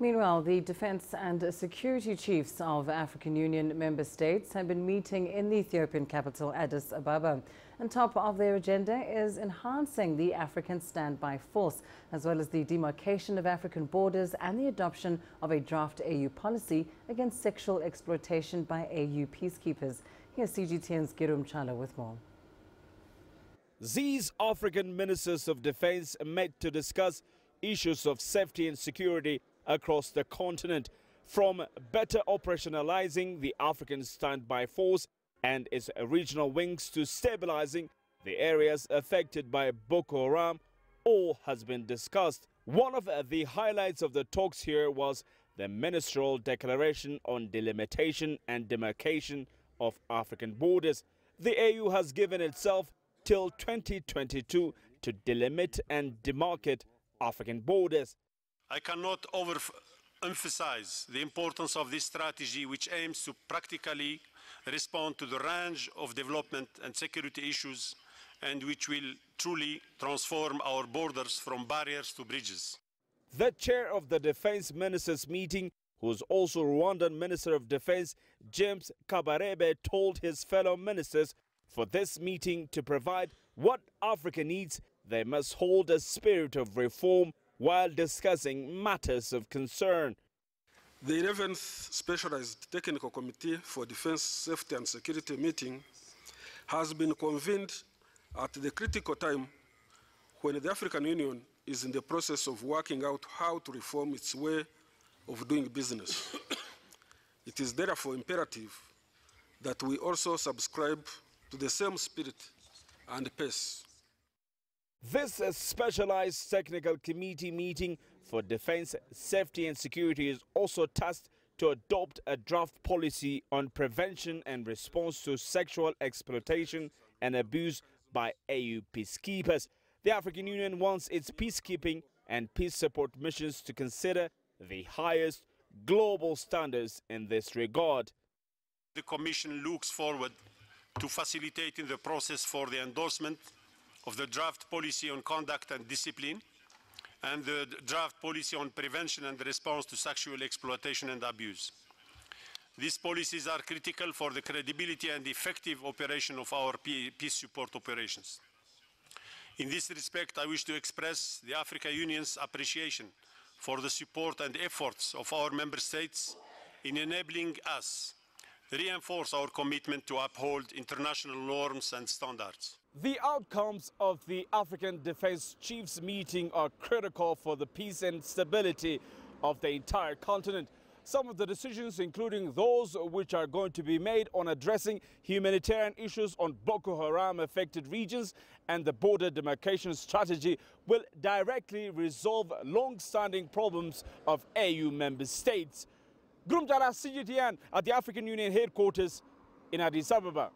Meanwhile, the defense and security chiefs of African Union member states have been meeting in the Ethiopian capital, Addis Ababa. And top of their agenda is enhancing the African standby force, as well as the demarcation of African borders and the adoption of a draft AU policy against sexual exploitation by AU peacekeepers. Here's CGTN's Girum Chala with more. These African ministers of defense met to discuss issues of safety and security across the continent, from better operationalizing the African standby force and its regional wings to stabilizing the areas affected by Boko Haram. All has been discussed. One of the highlights of the talks here was the ministerial declaration on delimitation and demarcation of African borders. The AU has given itself till 2022 to delimit and demarcate African borders. I cannot overemphasize the importance of this strategy, which aims to practically respond to the range of development and security issues, and which will truly transform our borders from barriers to bridges. The chair of the defense ministers meeting, who is also Rwandan Minister of Defense, James Kabarebe, told his fellow ministers for this meeting to provide what Africa needs, they must hold a spirit of reform while discussing matters of concern. The 11th Specialized Technical Committee for Defense, Safety and Security meeting has been convened at the critical time when the African Union is in the process of working out how to reform its way of doing business. It is therefore imperative that we also subscribe to the same spirit and pace. This specialized technical committee meeting for defense, safety and security is also tasked to adopt a draft policy on prevention and response to sexual exploitation and abuse by AU peacekeepers. The African Union wants its peacekeeping and peace support missions to consider the highest global standards in this regard. The Commission looks forward to facilitating the process for the endorsement of the draft policy on conduct and discipline and the draft policy on prevention and response to sexual exploitation and abuse. These policies are critical for the credibility and effective operation of our peace support operations. In this respect, I wish to express the African Union's appreciation for the support and efforts of our member states in enabling us reinforce our commitment to uphold international norms and standards. The outcomes of the African Defense Chiefs meeting are critical for the peace and stability of the entire continent. Some of the decisions, including those which are going to be made on addressing humanitarian issues on Boko Haram affected regions and the border demarcation strategy, will directly resolve long-standing problems of AU member states. Girum, Chala, CGTN at the African Union headquarters in Addis Ababa.